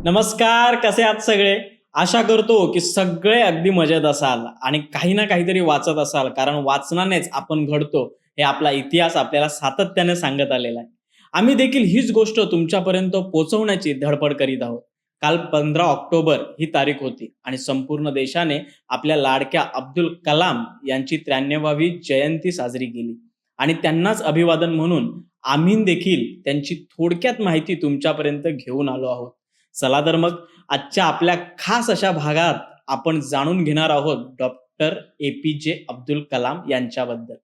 नमस्कार, कसे आहात सगळे? आशा करतो की सगळे अगदी मजेत असाल आणि काही ना काहीतरी वाचत असाल, कारण वाचनानेच आपण घडतो, हे आपला इतिहास आपल्याला सातत्याने सांगत आलेला आहे. आम्ही देखील हीच गोष्ट तुमच्यापर्यंत पोहोचवण्याची धडपड करीत आहोत. काल 15 ऑक्टोबर ही तारीख होती आणि संपूर्ण देशाने आपल्या लाडक्या अब्दुल कलाम यांची 93वी जयंती साजरी केली आणि त्यांनाच अभिवादन म्हणून आम्ही देखील त्यांची थोडक्यात माहिती तुमच्यापर्यंत घेऊन आलो आहोत. चला तर मग आजच्या आपल्या खास अशा भागात आपण जाणून घेणार आहोत डॉक्टर ए-पी-जे अब्दुल कलाम यांच्याबद्दल.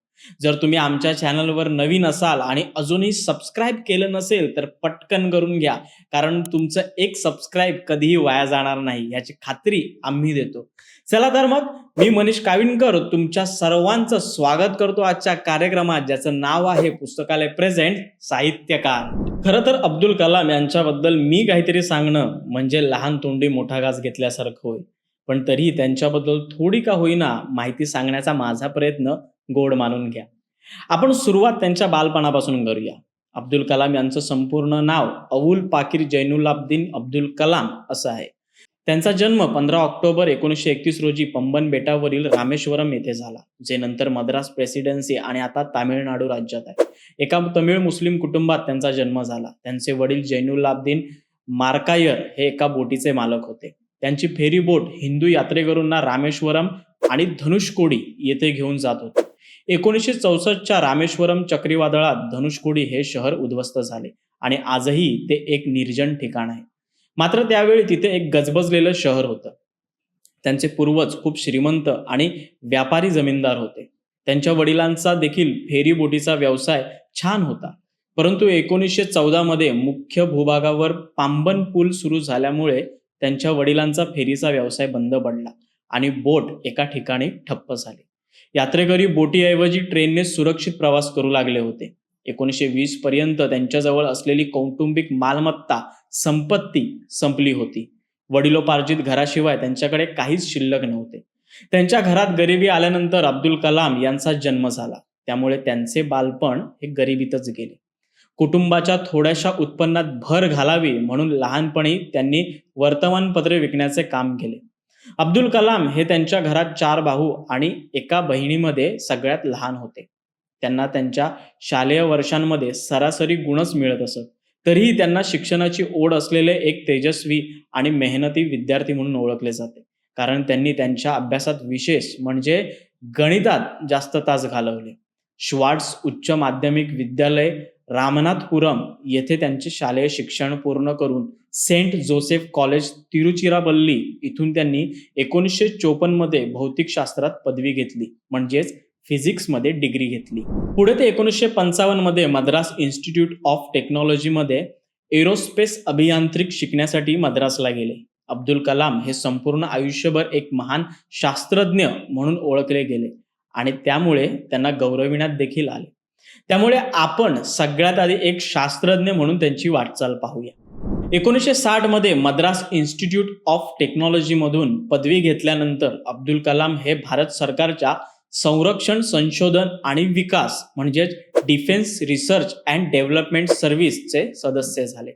जर तुम्ही आमच्या चॅनलवर नवीन असाल आणि अजूनही सबस्क्राईब केलं नसेल तर पटकन करून घ्या, कारण तुमचं एक सबस्क्राईब कधीही वाया जाणार नाही याची खात्री आम्ही देतो. चला तर मग मी मनीष काविनकर तुमच्या सर्वांचं स्वागत करतो आजच्या कार्यक्रमात, ज्याचं नाव आहे पुस्तकालय प्रेझेंट साहित्यकार. खरं तर अब्दुल कलाम यांच्याबद्दल मी काहीतरी सांगणं म्हणजे लहान तोंडी मोठा घास घेतल्यासारखं होय. पण तरीही त्यांच्याबद्दल थोडी का होईना माहिती सांगण्याचा माझा प्रयत्न गोड मानून घ्या. आपण सुरुवात त्यांच्या बालपणापासून करूया. अब्दुल कलाम यांचं संपूर्ण नाव अवुल पाकीर जैनुलाब्दीन अब्दुल कलाम असं आहे. त्यांचा जन्म 15 ऑक्टोबर 1931 रोजी पंबन बेटावरील रामेश्वरम येथे झाला, जे नंतर मद्रास प्रेसिडेन्सी आणि आता तामिळनाडू राज्यात आहे. एका तमिळ मुस्लिम कुटुंबात त्यांचा जन्म झाला. त्यांचे वडील जैनुलाब्दीन मार्कायर हे एका बोटीचे मालक होते. त्यांची फेरी बोट हिंदू यात्रेकरूंना रामेश्वरम आणि धनुषकोडी येथे घेऊन जात होती. 1964च्या रामेश्वरम चक्रीवादळात धनुषकोडी हे शहर उद्ध्वस्त झाले आणि आजही ते एक निर्जन ठिकाण आहे. मात्र त्यावेळी तिथे एक गजबजलेलं शहर होतं. त्यांचे पूर्वज खूप श्रीमंत आणि व्यापारी जमीनदार होते. त्यांच्या वडिलांचा देखील फेरी बोटीचा व्यवसाय छान होता. परंतु 1914 मध्ये मुख्य भूभागावर पांबन पूल सुरू झाल्यामुळे त्यांच्या वडिलांचा फेरीचा व्यवसाय बंद पडला आणि बोट एका ठिकाणी ठप्प झाली. यात्रेकरी बोटीऐवजी ट्रेनने सुरक्षित प्रवास करू लागले होते. 1920 पर्यंत त्यांच्याजवळ असलेली कौटुंबिक मालमत्ता संपत्ती संपली होती. वडिलोपार्जित घराशिवाय त्यांच्याकडे काहीच शिल्लक नव्हते. त्यांच्या घरात गरिबी आल्यानंतर अब्दुल कलाम यांचा जन्म झाला. त्यामुळे त्यांचे बालपण हे गरिबीतच गेले. कुटुंबाच्या थोड्याशा उत्पन्नात भर घालावी म्हणून लहानपणी त्यांनी वर्तमानपत्रे विकण्याचे काम केले. अब्दुल कलाम हे त्यांच्या घरात 4 भाऊ आणि एका बहिणीमध्ये सगळ्यात लहान होते. त्यांना त्यांच्या शालेय वर्षांमध्ये सरासरी गुणच मिळत असत. तरीही त्यांना शिक्षणाची ओढ असलेले एक तेजस्वी आणि मेहनती विद्यार्थी म्हणून ओळखले जाते, कारण त्यांनी त्यांच्या अभ्यासात विशेष म्हणजे गणितात जास्त तास घालवले. श्वार्ट्स उच्च माध्यमिक विद्यालय रामनाथपुरम येथे त्यांचे शालेय शिक्षण पूर्ण करून सेंट जोसेफ कॉलेज तिरुचिरापल्ली इथून त्यांनी 1954 मध्ये भौतिकशास्त्रात पदवी घेतली, म्हणजेच फिजिक्समध्ये डिग्री घेतली. पुढे ते 1955 मध्ये मद्रास इन्स्टिट्यूट ऑफ टेक्नॉलॉजीमध्ये एरोस्पेस अभियांत्रिक शिकण्यासाठी मद्रासला गेले. अब्दुल कलाम हे संपूर्ण आयुष्यभर एक महान शास्त्रज्ञ म्हणून ओळखले गेले आणि त्यामुळे त्यांना गौरविण्यात देखील आले. त्यामुळे आपण सगळ्यात आधी एक शास्त्रज्ञ म्हणून त्यांची वाटचाल पाहूया. 1960 मध्ये मद्रास इन्स्टिट्यूट ऑफ टेक्नॉलॉजीमधून पदवी घेतल्यानंतर अब्दुल कलाम हे भारत सरकारच्या संरक्षण संशोधन आणि विकास म्हणजेच डिफेन्स रिसर्च अँड डेव्हलपमेंट सर्व्हिसचे सदस्य झाले.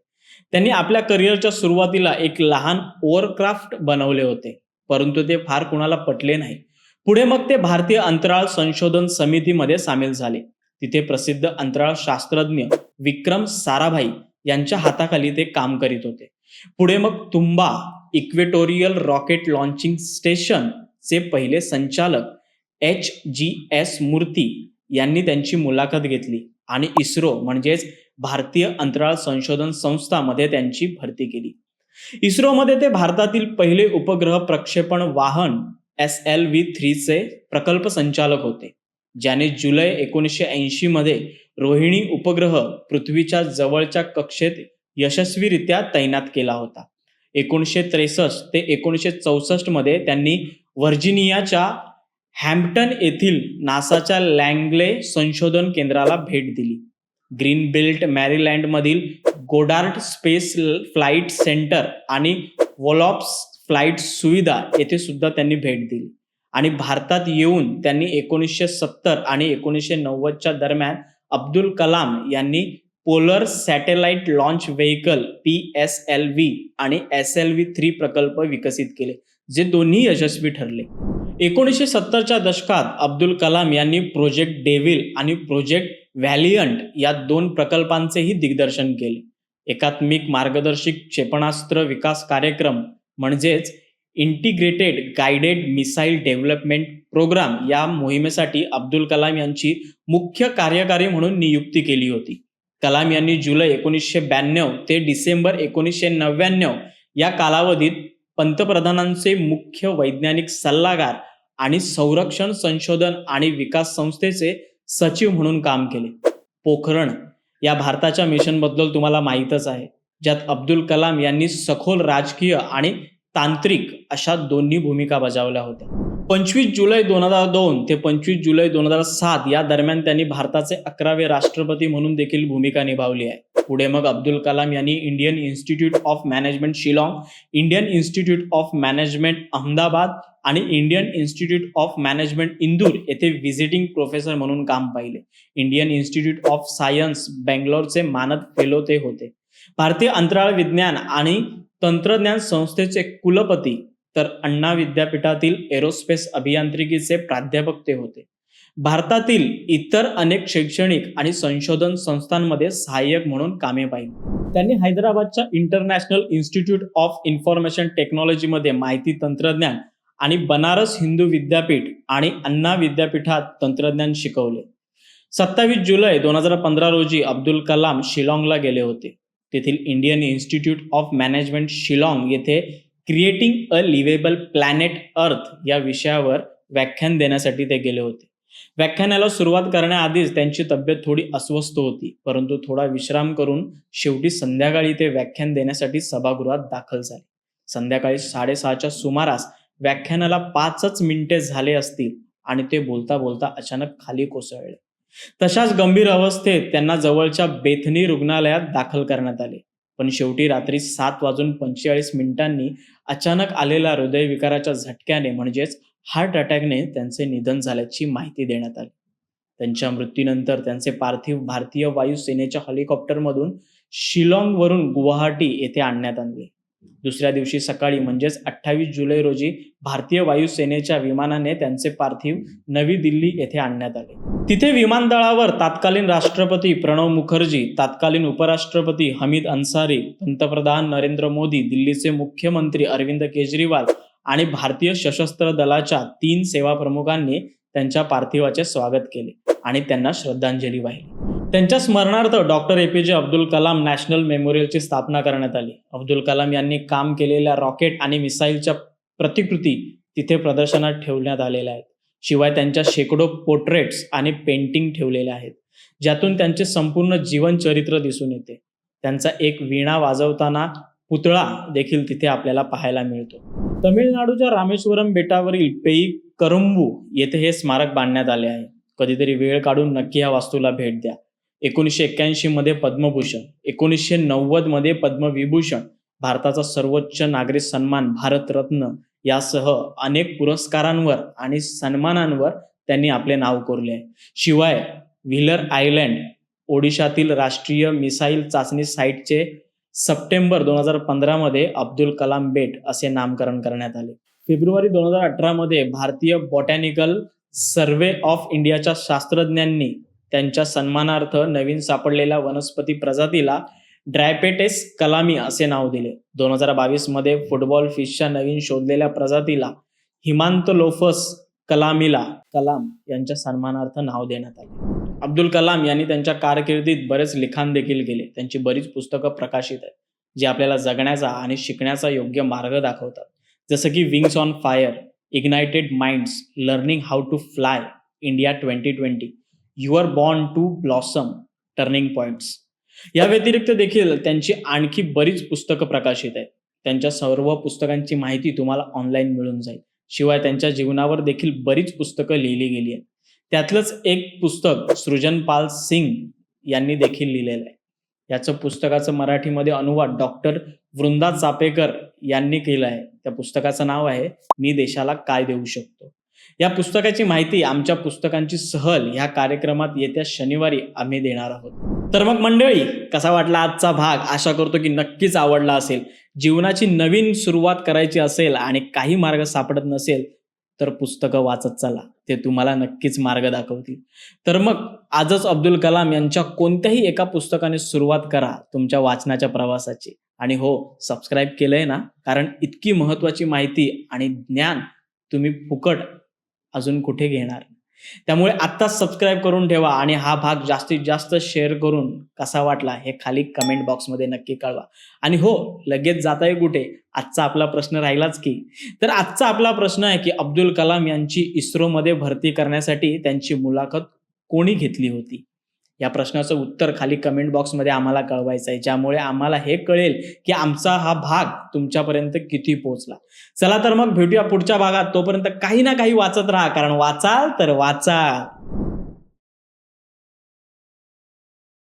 त्यांनी आपल्या करिअरच्या सुरुवातीला एक लहान ओव्हरक्राफ्ट बनवले होते, परंतु ते फार कुणाला पटले नाही. पुढे मग ते भारतीय अंतराळ संशोधन समितीमध्ये सामील झाले. तिथे प्रसिद्ध अंतराळ शास्त्रज्ञ विक्रम साराभाई यांच्या हाताखाली ते काम करीत होते. पुढे मग तुंबा इक्वेटोरियल रॉकेट लॉन्चिंग स्टेशन चे पहिले संचालक HGS मूर्ती यांनी त्यांची मुलाखत घेतली आणि इस्रो म्हणजेच भारतीय अंतराळ संशोधन संस्था मध्ये त्यांची भरती केली. इस्रोमध्ये ते भारतातील पहिले उपग्रह प्रक्षेपण वाहन SLV-3 चे प्रकल्प संचालक होते, ज्याने जुलै 1980 मध्ये रोहिणी उपग्रह पृथ्वीच्या जवळच्या कक्षेत यशस्वीरित्या तैनात केला होता. 1963 ते 1964 मध्ये त्यांनी व्हर्जिनियाच्या हॅम्प्टन येथील नासाच्या लँग्ले संशोधन केंद्राला भेट दिली. ग्रीन बेल्ट मॅरीलँडमधील गोडार्ड स्पेस फ्लाईट सेंटर आणि वॉलॉप्स फ्लाईट सुविधा येथे सुद्धा त्यांनी भेट दिली आणि भारतात येऊन त्यांनी 1970 आणि 1990च्या दरम्यान अब्दुल कलाम यांनी polar satellite launch vehicle PSLV आणि SLV-3 प्रकल्प विकसित केले, जे दोन्ही यशस्वी ठरले. 1970च्या दशकात अब्दुल कलाम यांनी प्रोजेक्ट डेव्हिल आणि प्रोजेक्ट व्हॅलियंट या 2 प्रकल्पांचेही दिग्दर्शन केले. एकात्मिक मार्गदर्शक क्षेपणास्त्र विकास कार्यक्रम म्हणजेच integrated guided missile development programme या मोहिमेसाठी अब्दुल कलाम यांची मुख्य कार्यकारी म्हणून नियुक्ती केली होती. कलाम यांनी जुलै 1992 ते डिसेंबर 1999 या कालावधीत पंतप्रधानांचे मुख्य वैज्ञानिक सल्लागार आणि संरक्षण संशोधन आणि विकास संस्थेचे सचिव म्हणून काम केले. पोखरण या भारताच्या मिशनबद्दल तुम्हाला माहीतच आहे, ज्यात अब्दुल कलाम यांनी सखोल राजकीय आणि तांत्रिक अशा दोन्ही भूमिका बजावल्या होत्या. 25 जुलै 2002 ते 25 जुलै 2007 या दरम्यान त्यांनी भारताचे 11वे राष्ट्रपती म्हणून देखील भूमिका निभावली आहे. पुढे मग अब्दुल कलाम यांनी Indian institute of management Shillong, Indian institute of management Ahmedabad आणि Indian institute of management Indore येथे व्हिजिटिंग प्रोफेसर म्हणून काम पाहिले. इंडियन इन्स्टिट्यूट ऑफ सायन्स बेंगलोरचे मानद फेलो ते होते. भारतीय अंतराळ विज्ञान आणि तंत्रज्ञान संस्थेचे कुलपती तर अण्णा विद्यापीठातील एरोस्पेस अभियांत्रिकीचे प्राध्यापक ते होते. भारतातील इतर अनेक शैक्षणिक आणि संशोधन संस्थांमध्ये सहाय्यक म्हणून कामे पाहिली. त्यांनी हैदराबादच्या इंटरनॅशनल इन्स्टिट्यूट ऑफ इन्फॉर्मेशन टेक्नॉलॉजीमध्ये माहिती तंत्रज्ञान आणि बनारस हिंदू विद्यापीठ आणि अण्णा विद्यापीठात तंत्रज्ञान शिकवले. 27 जुलै 2015 रोजी अब्दुल कलाम शिलाँगला गेले होते. तेथील Indian institute of management Shillong येथे क्रिएटिंग अ लिव्हेबल प्लॅनेट अर्थ या विषयावर व्याख्यान देण्यासाठी ते गेले होते. व्याख्यानाला सुरुवात करण्याआधीच त्यांची तब्येत थोडी अस्वस्थ होती, परंतु थोडा विश्राम करून शेवटी संध्याकाळी ते व्याख्यान देण्यासाठी सभागृहात दाखल झाले. संध्याकाळी 6:30च्या सुमारास व्याख्यानाला 5च मिनिटे झाले असतील आणि ते बोलता बोलता अचानक खाली कोसळले. तशाच गंभीर अवस्थेत त्यांना जवळच्या बेथनी रुग्णालयात दाखल करण्यात आले. पण शेवटी रात्री 7:45 अचानक आलेल्या हृदयविकाराच्या झटक्याने म्हणजेच हार्ट अटॅकने त्यांचे निधन झाल्याची माहिती देण्यात आली. त्यांच्या मृत्यूनंतर त्यांचे पार्थिव भारतीय वायुसेनेच्या हेलिकॉप्टरमधून शिलाँगवरून गुवाहाटी येथे आणण्यात आणले. दुसऱ्या दिवशी सकाळी म्हणजेच 28 जुलै रोजी भारतीय वायुसेनेच्या विमानाने त्यांचे पार्थिव नवी दिल्ली येथे आणण्यात आले. तिथे विमानतळावर तत्कालीन राष्ट्रपती प्रणव मुखर्जी, तत्कालीन उपराष्ट्रपती हमीद अन्सारी, पंतप्रधान नरेंद्र मोदी, दिल्लीचे मुख्यमंत्री अरविंद केजरीवाल आणि भारतीय सशस्त्र दलाच्या 3 सेवा प्रमुखांनी त्यांच्या पार्थिवाचे स्वागत केले आणि त्यांना श्रद्धांजली वाहिली. त्यांच्या स्मरणार्थ doctor APJ Abdul Kalam national मेमोरियलची स्थापना करण्यात आली. अब्दुल कलाम यांनी काम केलेल्या रॉकेट आणि मिसाईलच्या प्रतिकृती तिथे प्रदर्शनात ठेवण्यात आलेल्या आहेत. शिवाय त्यांच्या शेकडो पोर्ट्रेट्स आणि पेंटिंग ठेवलेल्या आहेत, ज्यातून त्यांचे संपूर्ण जीवनचरित्र दिसून येते. त्यांचा एक वीणा वाजवताना पुतळा देखील तिथे आपल्याला पाहायला मिळतो. तमिळनाडूच्या रामेश्वरम बेटावरील पेई करंबू येथे हे स्मारक बांधण्यात आले आहे. कधीतरी वेळ काढून नक्की या वास्तूला भेट द्या. 1981 मध्ये पद्मभूषण, 1990 मध्ये पद्मविभूषण, भारताचा सर्वोच्च नागरी सन्मान भारतरत्न यासह अनेक पुरस्कारांवर आणि सन्मानांवर त्यांनी आपले नाव कोरले आहे. शिवाय व्हीलर आयलँड ओडिशातील राष्ट्रीय मिसाईल चाचणी साईटचे सप्टेंबर 2015 मध्ये अब्दुल कलाम बेट असे नामकरण करण्यात आले. फेब्रुवारी 2018 मध्ये भारतीय बॉटॅनिकल सर्व्हे ऑफ इंडियाच्या शास्त्रज्ञांनी त्यांच्या सन्मानार्थ नवीन सापडलेल्या वनस्पती प्रजातीला ड्रायपेटेस कलामी असे नाव दिले. 2022 मध्ये फुटबॉल फिशच्या नवीन शोधलेल्या प्रजातीला हिमांतलोफस कलामीला कलाम यांच्या सन्मानार्थ नाव देण्यात आले. अब्दुल कलाम यांनी त्यांच्या कारकिर्दीत बरेच लिखाण देखील केले. त्यांची बरीच पुस्तकं प्रकाशित आहेत, जी आपल्याला जगण्याचा आणि शिकण्याचा योग्य मार्ग दाखवतात, जसं की wings on fire, ignited minds, learning how to fly, India 2020, you are born to blossom, turning points. या व्यतिरिक्त देखील त्यांची आणखी बरीच पुस्तकं प्रकाशित आहेत. त्यांच्या सर्व पुस्तकांची माहिती तुम्हाला ऑनलाईन मिळून जाईल. शिवाय त्यांच्या जीवनावर देखील बरीच पुस्तकं लिहिली गेली आहेत. त्यातलंच एक पुस्तक सृजनपाल सिंग यांनी देखील लिहिलेलं आहे. याचं पुस्तकाचं मराठीमध्ये अनुवाद डॉक्टर वृंदा चापेकर यांनी केलं आहे. त्या पुस्तकाचं नाव आहे मी देशाला काय देऊ शकतो. या पुस्तकाची माहिती आमच्या पुस्तकांची सहल ह्या कार्यक्रमात येत्या शनिवारी आम्ही देणार आहोत. तर मग मंडळी, कसा वाटला आजचा भाग? आशा करतो की नक्कीच आवडला असेल. जीवनाची नवीन सुरुवात करायची असेल आणि काही मार्ग सापडत नसेल तर पुस्तकं वाचत चला, ते तुम्हाला नक्कीच मार्ग दाखवतील. तर मग आजच अब्दुल कलाम यांच्या कोणत्याही एका पुस्तकाने सुरुवात करा तुमच्या वाचनाच्या प्रवासाची. आणि हो, सबस्क्राईब केलंय ना? कारण इतकी महत्त्वाची माहिती आणि ज्ञान तुम्ही फुकट अजून कुठे घेणार. त्यामुळे आत्ताच सबस्क्राईब करून ठेवा आणि हा भाग जास्तीत जास्त शेअर करून कसा वाटला हे खाली कमेंट बॉक्समध्ये नक्की कळवा. आणि हो, लगेच जाताय कुठे? आजचा आपला प्रश्न राहिलाच की. तर आजचा आपला प्रश्न आहे की अब्दुल कलाम यांची इस्रोमध्ये भरती करण्यासाठी त्यांची मुलाखत कोणी घेतली होती? या प्रश्नाचं उत्तर खाली कमेंट बॉक्समध्ये आम्हाला कळवायचं आहे, ज्यामुळे आम्हाला हे कळेल की आमचा हा भाग तुमच्यापर्यंत किती पोहोचला. चला तर मग भेटूया पुढच्या भागात. तोपर्यंत काही ना काही वाचत राहा, कारण वाचाल तर वाचाल.